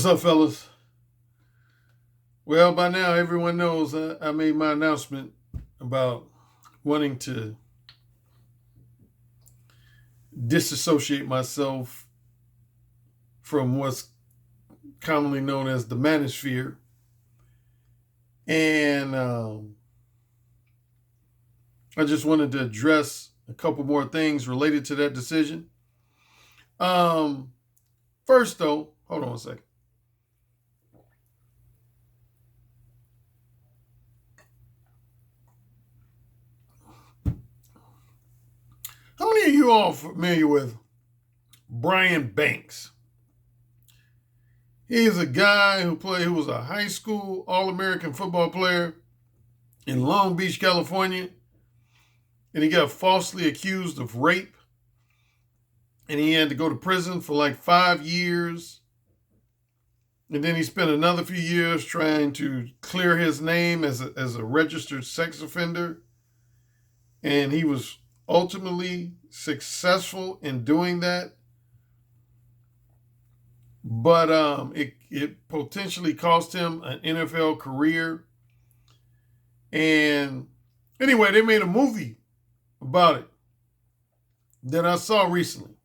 What's up, fellas? Well, by now everyone knows I made my announcement about wanting to disassociate myself from what's commonly known as the manosphere. And I just wanted to address a couple more things related to that decision. First, though, hold on a second. How many of you all familiar with Brian Banks? He's a guy who was a high school All-American football player in Long Beach, California, and he got falsely accused of rape, and he had to go to prison for like 5 years, and then he spent another few years trying to clear his name as a registered sex offender, and he was ultimately successful in doing that. But it potentially cost him an NFL career. And anyway, they made a movie about it that I saw recently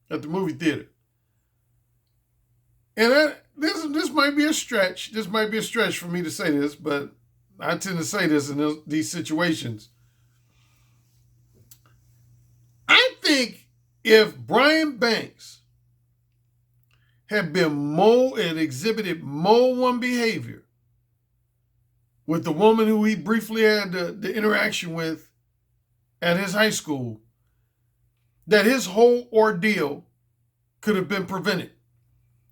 at the movie theater. And this might be a stretch. This might be a stretch for me to say this, but I tend to say this in these situations. I think if Brian Banks had exhibited mole one behavior with the woman who he briefly had the interaction with at his high school, that his whole ordeal could have been prevented.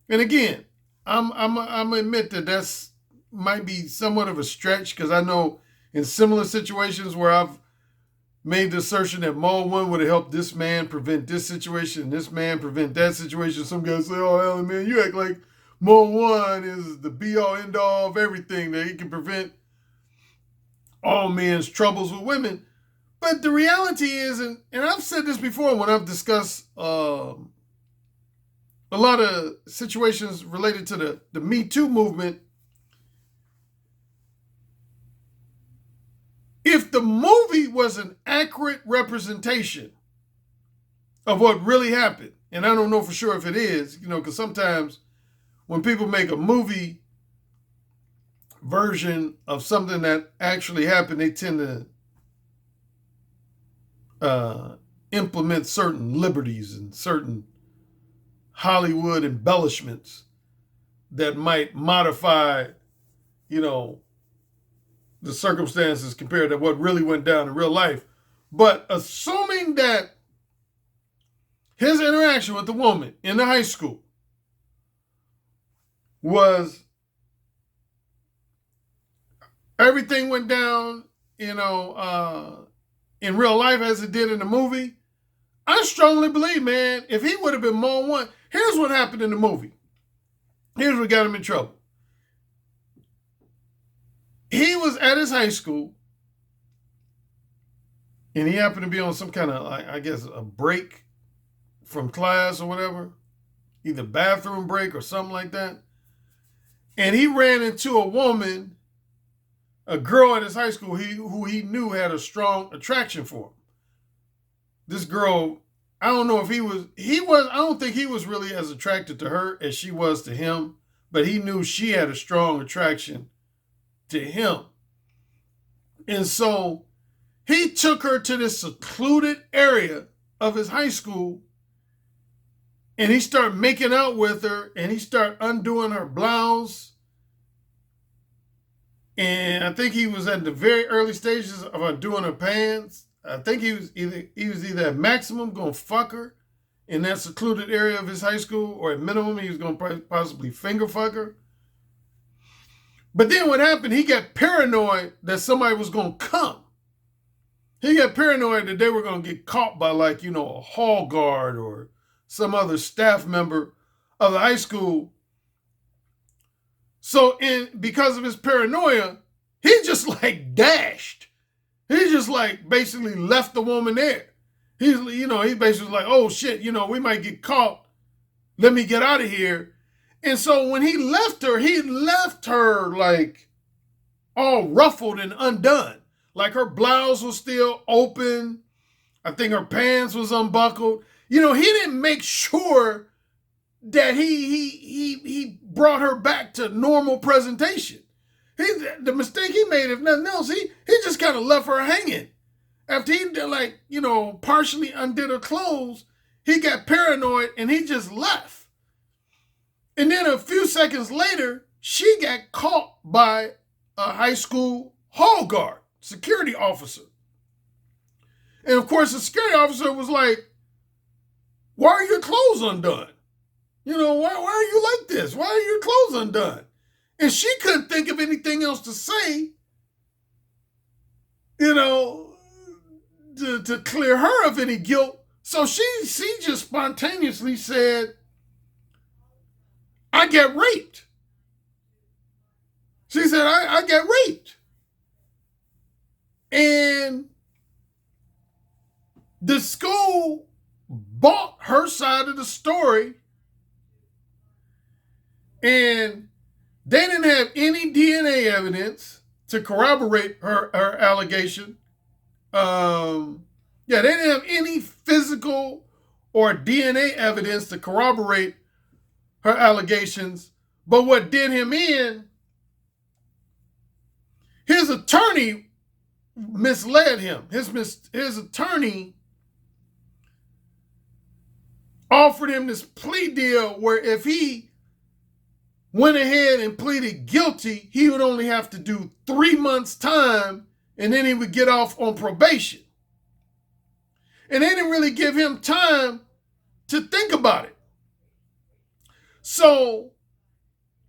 And again, I'm admit that might be somewhat of a stretch, because I know in similar situations where I've made the assertion that Mole 1 would have helped this man prevent this situation and this man prevent that situation. Some guys say, oh, hell, man, you act like Mole 1 is the be-all, end-all of everything, that he can prevent all men's troubles with women. But the reality is, and I've said this before when I've discussed a lot of situations related to the Me Too movement, if the movie was an accurate representation of what really happened, and I don't know for sure if it is, because sometimes when people make a movie version of something that actually happened, they tend to implement certain liberties and certain Hollywood embellishments that might modify, the circumstances compared to what really went down in real life. But assuming that his interaction with the woman in the high school was everything went down, in real life as it did in the movie, I strongly believe, man, if he would have been Mole 1, here's what happened in the movie. Here's what got him in trouble. He was at his high school, and he happened to be on some kind of, I guess, a break from class or whatever, either bathroom break or something like that. And he ran into a woman, a girl at his high school who he knew had a strong attraction for him. This girl, I don't know if I don't think he was really as attracted to her as she was to him, but he knew she had a strong attraction to him. And so he took her to this secluded area of his high school, and he started making out with her, and he started undoing her blouse. And I think he was at the very early stages of undoing her pants. I think he was either at maximum going to fuck her in that secluded area of his high school, or at minimum he was going to possibly finger fuck her. But then what happened, he got paranoid that somebody was going to come. He got paranoid that they were going to get caught by a hall guard or some other staff member of the high school. So because of his paranoia, he just dashed. He just basically left the woman there. He basically was like, oh shit, we might get caught. Let me get out of here. And so when he left her like all ruffled and undone. Like her blouse was still open. I think her pants was unbuckled. You know, he didn't make sure that he brought her back to normal presentation. The mistake he made, if nothing else, he just kind of left her hanging. After he like, you know, partially undid her clothes, he got paranoid and he just left. And then a few seconds later, she got caught by a high school hall guard, security officer. And of course, the security officer was like, why are your clothes undone? You know, why are you like this? Why are your clothes undone? And she couldn't think of anything else to say, you know, to clear her of any guilt. So she just spontaneously said, I get raped. She said, I get raped. And the school bought her side of the story, and they didn't have any DNA evidence to corroborate her allegation. They didn't have any physical or DNA evidence to corroborate her allegations. But what did him in, his attorney misled him. His attorney offered him this plea deal where if he went ahead and pleaded guilty, he would only have to do 3 months' time and then he would get off on probation. And they didn't really give him time to think about it. So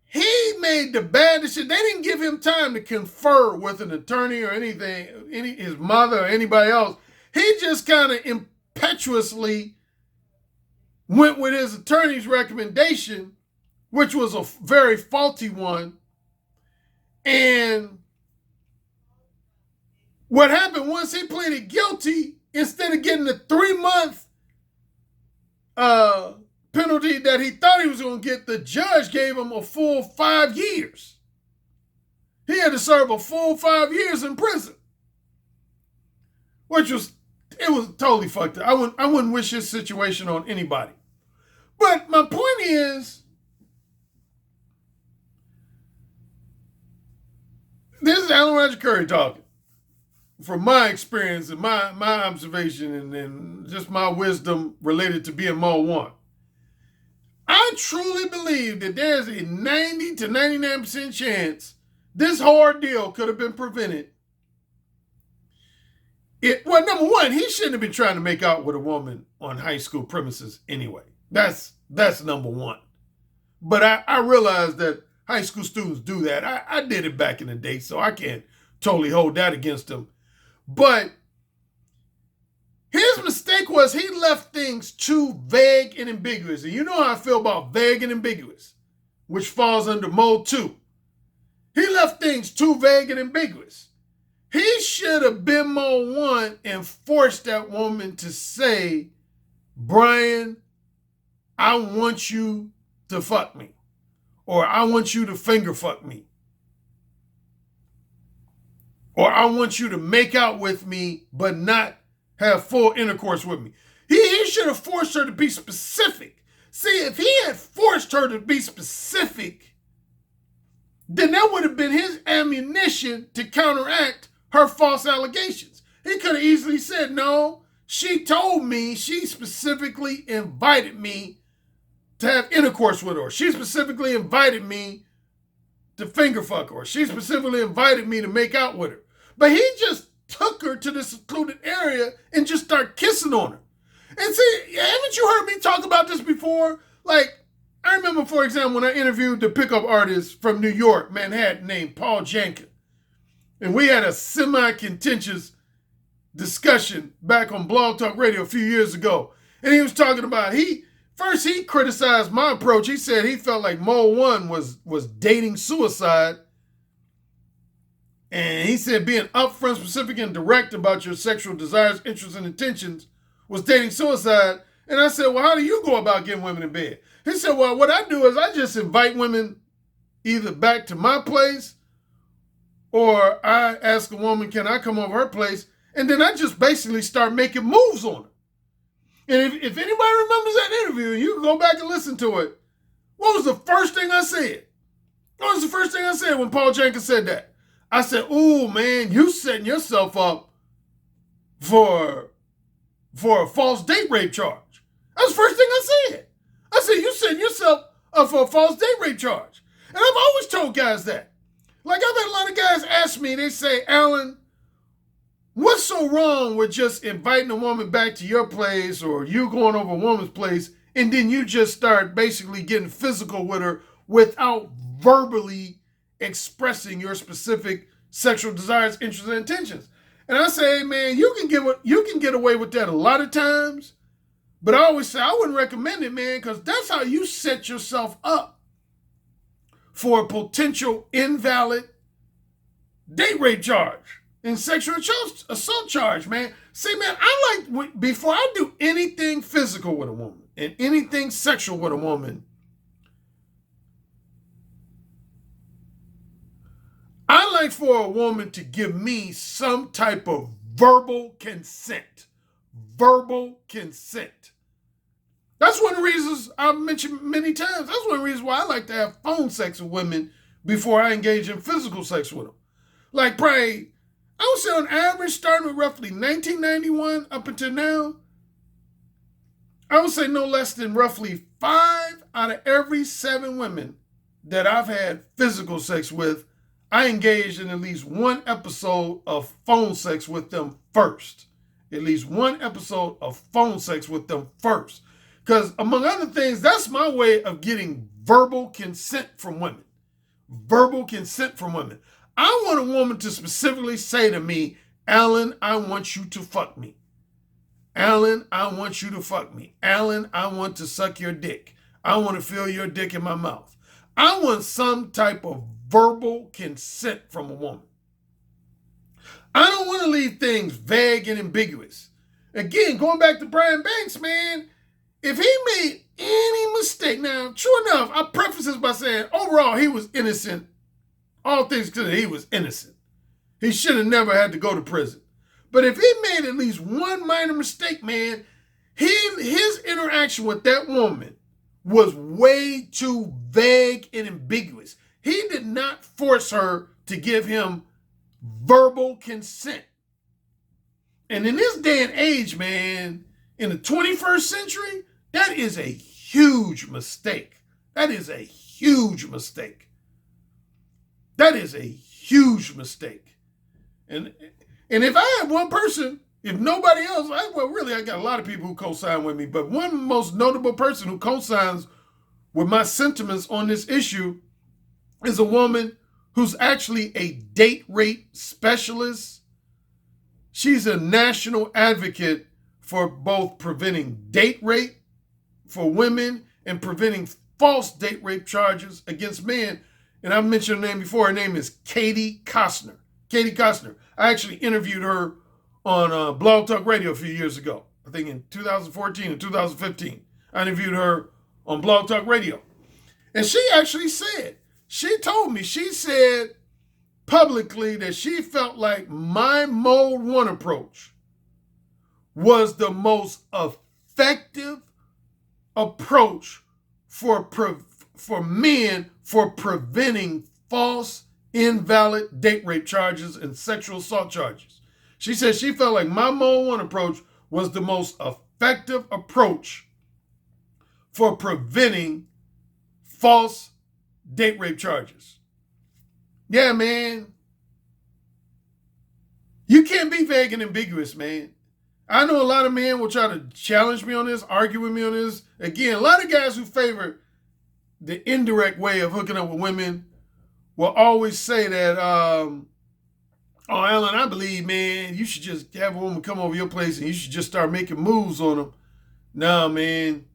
he made the bad decision. They didn't give him time to confer with an attorney or anything, his mother or anybody else. He just kind of impetuously went with his attorney's recommendation, which was a very faulty one. And what happened once he pleaded guilty, instead of getting the 3-month penalty that he thought he was going to get, the judge gave him a full 5 years. He had to serve a full 5 years in prison, which was totally fucked up. I wouldn't wish this situation on anybody. But my point is, this is Alan Roger Currie talking. From my experience and my observation and just my wisdom related to being Mo 1. I truly believe that there's a 90 to 99% chance this hard deal could have been prevented. Well, number one, he shouldn't have been trying to make out with a woman on high school premises anyway. That's number one. But I realize that high school students do that. I did it back in the day, so I can't totally hold that against him. But his mistake was he left things too vague and ambiguous. And you know how I feel about vague and ambiguous, which falls under Mode 2. He left things too vague and ambiguous. He should have been Mode 1 and forced that woman to say, Brian, I want you to fuck me. Or I want you to finger fuck me. Or I want you to make out with me, but not have full intercourse with me. He should have forced her to be specific. See, if he had forced her to be specific, then that would have been his ammunition to counteract her false allegations. He could have easily said, no, she told me she specifically invited me to have intercourse with her. She specifically invited me to finger fuck her. She specifically invited me to make out with her. But he just took her to this secluded area and just started kissing on her. And see, haven't you heard me talk about this before? Like, I remember, for example, when I interviewed the pickup artist from New York, Manhattan, named Paul Janka. And we had a semi-contentious discussion back on Blog Talk Radio a few years ago. And he was talking about, first he criticized my approach. He said he felt like Mo 1 was dating suicide. And he said being upfront, specific, and direct about your sexual desires, interests, and intentions was dating suicide. And I said, well, how do you go about getting women in bed? He said, well, what I do is I just invite women either back to my place or I ask a woman, can I come over her place? And then I just basically start making moves on her. And if anybody remembers that interview, you can go back and listen to it. What was the first thing I said? What was the first thing I said when Paul Jenkins said that? I said, ooh, man, you setting yourself up for a false date rape charge. That's the first thing I said. I said, you setting yourself up for a false date rape charge. And I've always told guys that. Like, I've had a lot of guys ask me, they say, Alan, what's so wrong with just inviting a woman back to your place or you going over a woman's place and then you just start basically getting physical with her without verbally expressing your specific sexual desires, interests, and intentions? And I say, man, you can get away with that a lot of times, but I always say I wouldn't recommend it, man, because that's how you set yourself up for a potential invalid date rape charge and sexual assault charge, man. See, man, I like, before I do anything physical with a woman and anything sexual with a woman, I like for a woman to give me some type of verbal consent. Verbal consent. That's one of the reasons I've mentioned many times. That's one of the reasons why I like to have phone sex with women before I engage in physical sex with them. Like, probably, I would say on average, starting with roughly 1991 up until now, I would say no less than roughly 5 out of every 7 women that I've had physical sex with, I engaged in at least one episode of phone sex with them first. At least one episode of phone sex with them first. Because among other things, that's my way of getting verbal consent from women. Verbal consent from women. I want a woman to specifically say to me, Alan, I want you to fuck me. Alan, I want you to fuck me. Alan, I want to suck your dick. I want to feel your dick in my mouth. I want some type of verbal consent from a woman. I don't want to leave things vague and ambiguous. Again, going back to Brian Banks, man, if he made any mistake, now, true enough, I preface this by saying, overall, he was innocent. All things considered, he was innocent. He should have never had to go to prison. But if he made at least one minor mistake, man, his interaction with that woman was way too vague and ambiguous. He did not force her to give him verbal consent. And in this day and age, man, in the 21st century, that is a huge mistake. That is a huge mistake. That is a huge mistake. And if I had one person, if nobody else, I got a lot of people who co-sign with me, but one most notable person who co-signs with my sentiments on this issue is a woman who's actually a date rape specialist. She's a national advocate for both preventing date rape for women and preventing false date rape charges against men. And I've mentioned her name before. Her name is Katie Costner. Katie Costner. I actually interviewed her on Blog Talk Radio a few years ago. I think in 2014 and 2015. I interviewed her on Blog Talk Radio. And she actually said, she said publicly that she felt like my Mode 1 approach was the most effective approach for men for preventing false, invalid date rape charges and sexual assault charges. She said she felt like my Mode 1 approach was the most effective approach for preventing false date rape charges. Yeah, man. You can't be vague and ambiguous, man. I know a lot of men will try to challenge me on this, argue with me on this. Again, a lot of guys who favor the indirect way of hooking up with women will always say that, oh, Alan, I believe, man, you should just have a woman come over your place and you should just start making moves on them. No, man.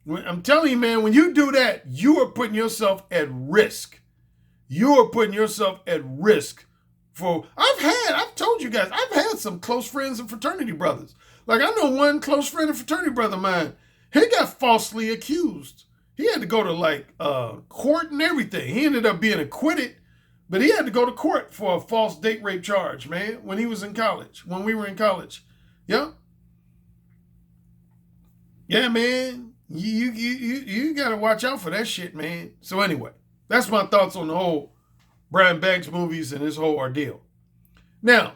I'm telling you, man, when you do that, you are putting yourself at risk. You are putting yourself at risk I've told you guys, I've had some close friends and fraternity brothers. Like, I know one close friend and fraternity brother of mine, he got falsely accused. He had to go to court and everything. He ended up being acquitted, but he had to go to court for a false date rape charge, man, when he was in college, when we were in college. Yeah. Yeah, man. You got to watch out for that shit, man. So anyway, that's my thoughts on the whole Brian Banks movies and his whole ordeal. Now,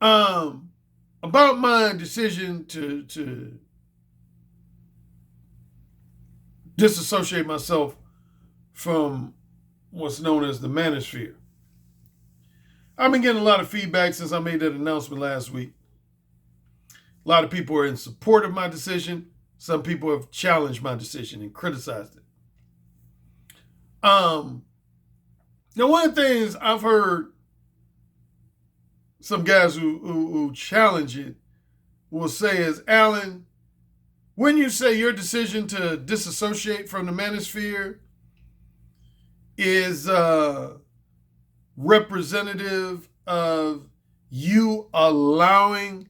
about my decision to disassociate myself from what's known as the manosphere. I've been getting a lot of feedback since I made that announcement last week. A lot of people are in support of my decision. Some people have challenged my decision and criticized it. Now, one of the things I've heard some guys who challenge it will say is, Alan, when you say your decision to disassociate from the manosphere is representative of you allowing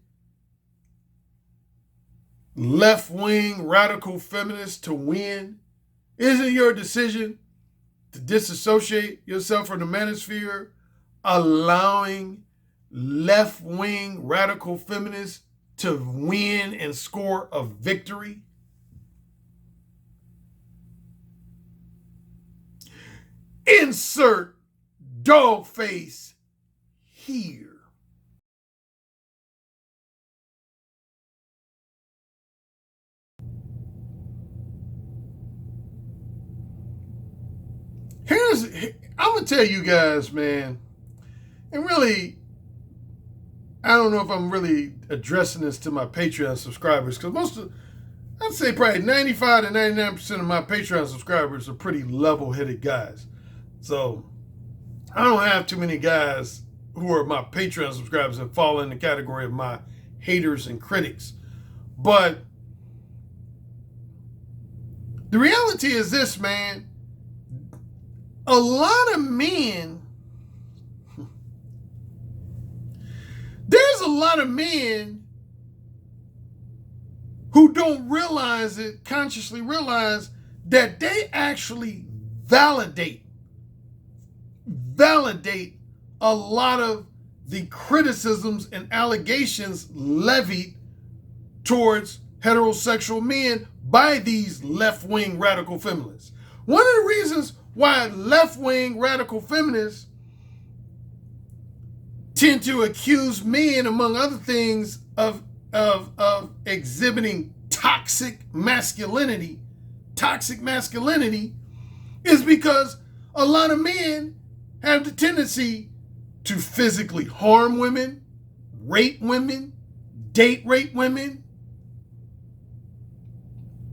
left-wing radical feminists to win, isn't your decision to disassociate yourself from the manosphere allowing left-wing radical feminists to win and score a victory? Insert dog face here. I'm going to tell you guys, man, and really, I don't know if I'm really addressing this to my Patreon subscribers, because I'd say probably 95 to 99% of my Patreon subscribers are pretty level-headed guys. So I don't have too many guys who are my Patreon subscribers that fall in the category of my haters and critics. But the reality is this, man. A lot of men, there's a lot of men who don't realize it, consciously realize that they actually validate a lot of the criticisms and allegations levied towards heterosexual men by these left-wing radical feminists. One of the reasons why left-wing radical feminists tend to accuse men, among other things, of exhibiting toxic masculinity is because a lot of men have the tendency to physically harm women, rape women, date rape women,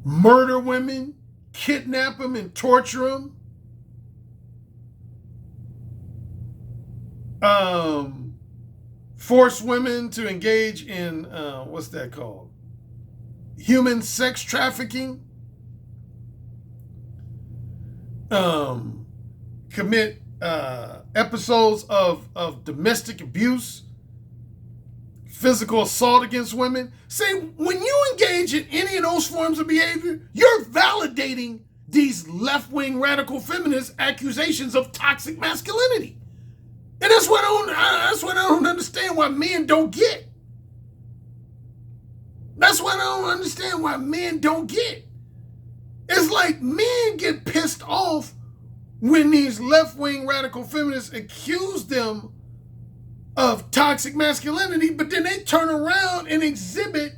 murder women, kidnap them and torture them, force women to engage in, what's that called? Human sex trafficking, commit episodes of domestic abuse, physical assault against women. See, when you engage in any of those forms of behavior, you're validating these left-wing radical feminist accusations of toxic masculinity. And that's what I don't understand why men don't get. That's what I don't understand why men don't get. It's like men get pissed off when these left-wing radical feminists accuse them of toxic masculinity, but then they turn around and exhibit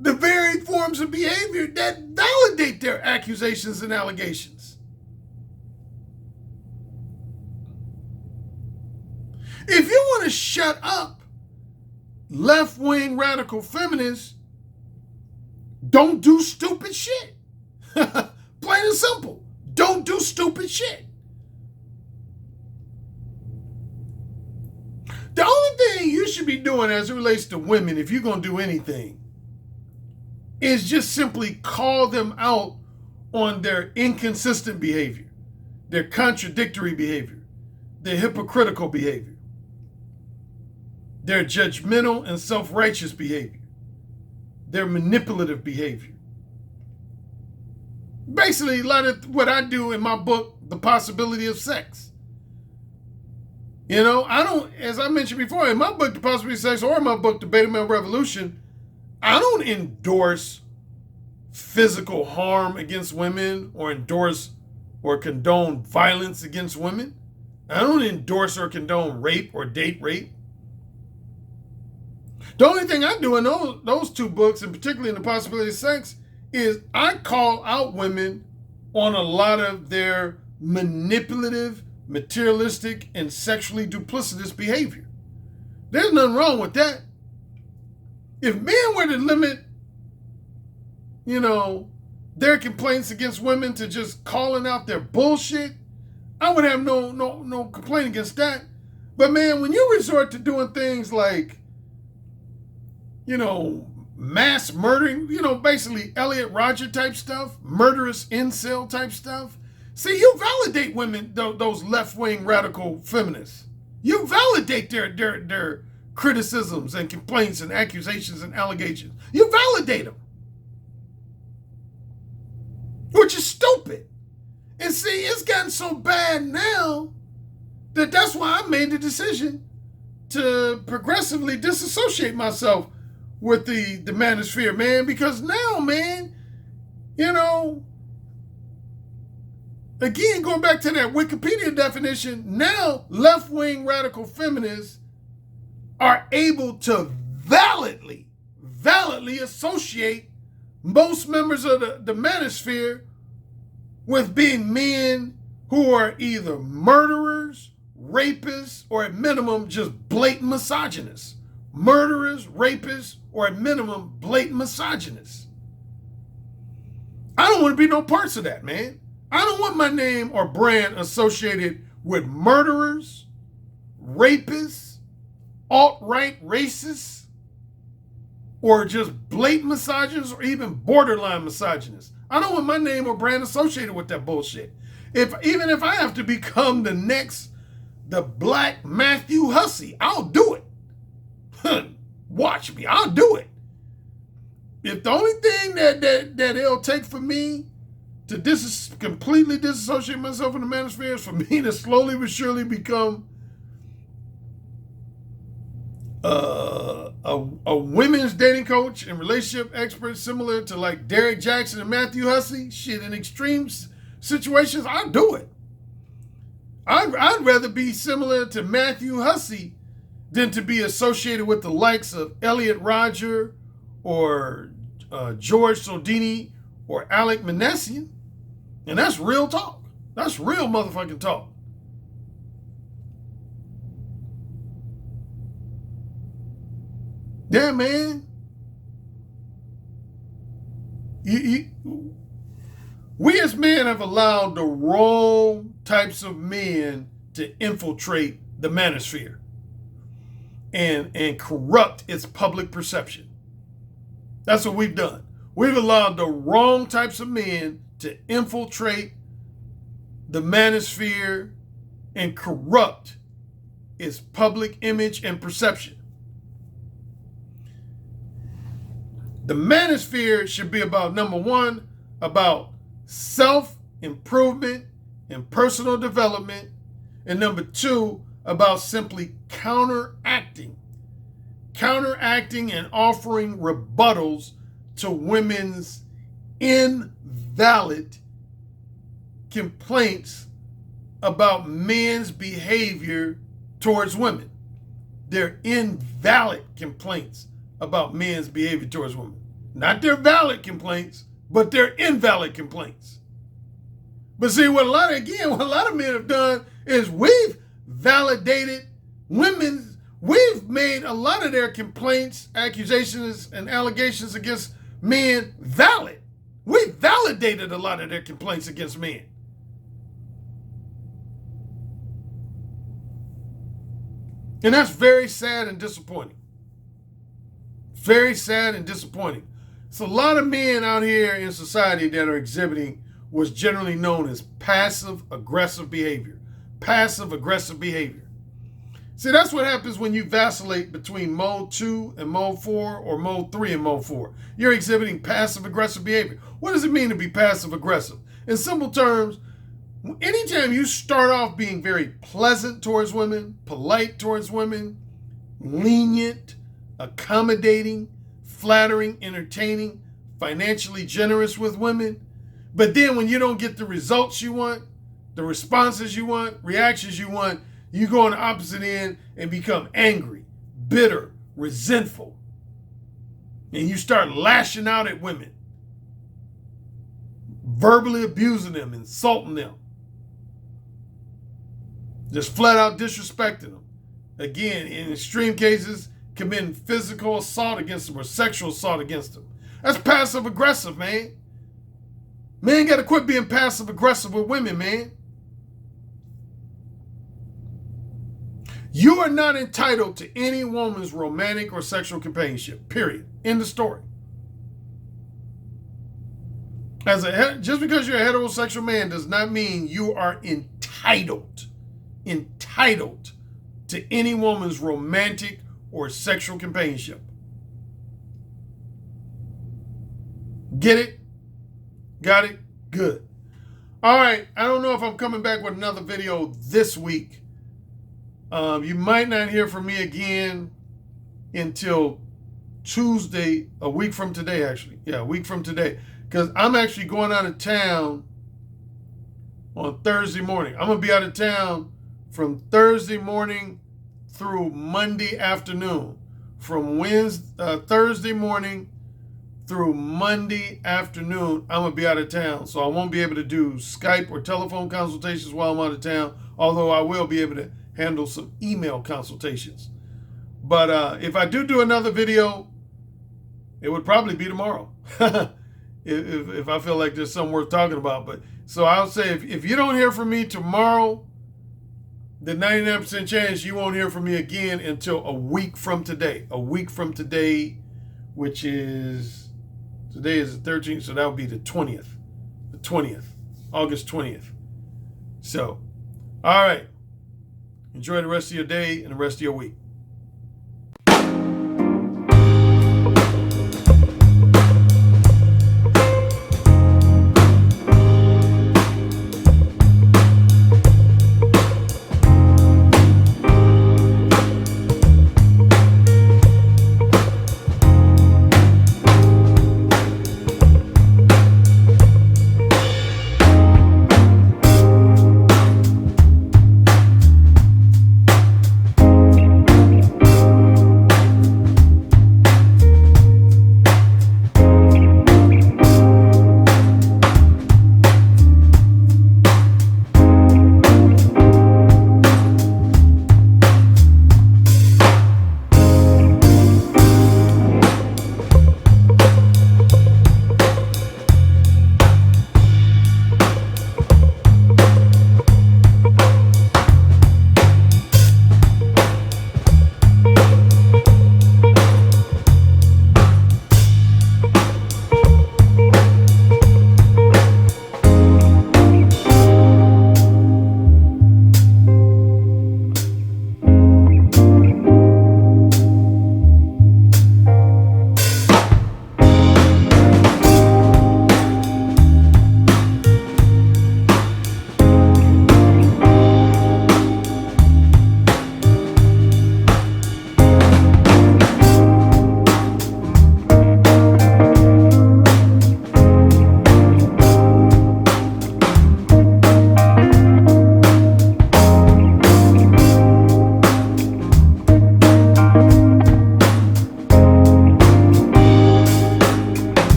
the very forms of behavior that validate their accusations and allegations. If you want to shut up left-wing radical feminists, don't do stupid shit. Plain and simple. Don't do stupid shit. The only thing you should be doing as it relates to women, if you're going to do anything, is just simply call them out on their inconsistent behavior, their contradictory behavior, their hypocritical behavior, their judgmental and self-righteous behavior, their manipulative behavior. Basically, a lot of what I do in my book, The Possibility of Sex. You know, I don't, as I mentioned before, in my book, The Possibility of Sex, or in my book, The Beta Male Revolution, I don't endorse physical harm against women or endorse or condone violence against women. I don't endorse or condone rape or date rape. The only thing I do in those two books, and particularly in The Possibility of Sex, is I call out women on a lot of their manipulative, materialistic, and sexually duplicitous behavior. There's nothing wrong with that. If men were to limit, you know, their complaints against women to just calling out their bullshit, I would have no complaint against that. But man, when you resort to doing things like, you know, mass murdering, you know, basically Elliot Rodger type stuff, murderous incel type stuff, see, you validate women, those left-wing radical feminists. You validate their criticisms and complaints and accusations and allegations. You validate them. Which is stupid. And see, it's gotten so bad now that that's why I made the decision to progressively disassociate myself with the manosphere, man. Because now, man, you know, again, going back to that Wikipedia definition, now left-wing radical feminists are able to validly associate most members of the manosphere with being men who are either murderers, rapists, or at minimum just blatant misogynists. Murderers, rapists, or at minimum blatant misogynists. I don't want to be no parts of that, man. I don't want my name or brand associated with murderers, rapists, alt-right racists, or just blatant misogynists, or even borderline misogynists. I don't want my name or brand associated with that bullshit. Even if I have to become the black Matthew Hussey, I'll do it. Watch me, I'll do it. If the only thing that it'll take for me to completely disassociate myself from the manosphere is for me to slowly but surely become a women's dating coach and relationship expert similar to like Derek Jackson and Matthew Hussey, shit, in extreme situations, I'll do it. I'd rather be similar to Matthew Hussey than to be associated with the likes of Elliot Rodger or George Sodini or Alec Manessian. And that's real talk. That's real motherfucking talk. Yeah, man. We as men have allowed the wrong types of men to infiltrate the manosphere and corrupt its public perception. That's what we've done. We've allowed the wrong types of men to infiltrate the manosphere and corrupt its public image and perception. The manosphere should be about, number one, about self-improvement and personal development, and number two, about simply counteracting and offering rebuttals to women's invalid complaints about men's behavior towards women. They're invalid complaints about men's behavior towards women. Not their valid complaints, but their invalid complaints. But see, what a lot of men have done is we've validated women. We've made a lot of their complaints, accusations, and allegations against men valid. We validated a lot of their complaints against men. And that's very sad and disappointing. Very sad and disappointing. So a lot of men out here in society that are exhibiting what's generally known as passive aggressive behavior. passive-aggressive behavior. See, that's what happens when you vacillate between mode 2 and mode 4 or mode 3 and mode 4. You're exhibiting passive-aggressive behavior. What does it mean to be passive-aggressive? In simple terms, anytime you start off being very pleasant towards women, polite towards women, lenient, accommodating, flattering, entertaining, financially generous with women, but then when you don't get the results you want, the responses you want, reactions you want, you go on the opposite end and become angry, bitter, resentful. And you start lashing out at women, verbally abusing them, insulting them, just flat out disrespecting them. Again, in extreme cases, committing physical assault against them or sexual assault against them. That's passive aggressive, man. Men got to quit being passive aggressive with women, man. You are not entitled to any woman's romantic or sexual companionship, period. End of story. Just because you're a heterosexual man does not mean you are entitled to any woman's romantic or sexual companionship. Get it? Got it? Good. All right. I don't know if I'm coming back with another video this week. You might not hear from me again until Tuesday, a week from today, actually. Yeah, a week from today. Because I'm actually going out of town on Thursday morning. I'm going to be out of town from Thursday morning through Monday afternoon. From Thursday morning through Monday afternoon, I'm going to be out of town. So I won't be able to do Skype or telephone consultations while I'm out of town, although I will be able to handle some email consultations. But if I do another video, it would probably be tomorrow. if I feel like there's something worth talking about. But so I'll say if you don't hear from me tomorrow, the 99% chance you won't hear from me again until a week from today. A week from today, which is, today is the 13th, so that would be the 20th. The 20th. August 20th. So, all right. Enjoy the rest of your day and the rest of your week.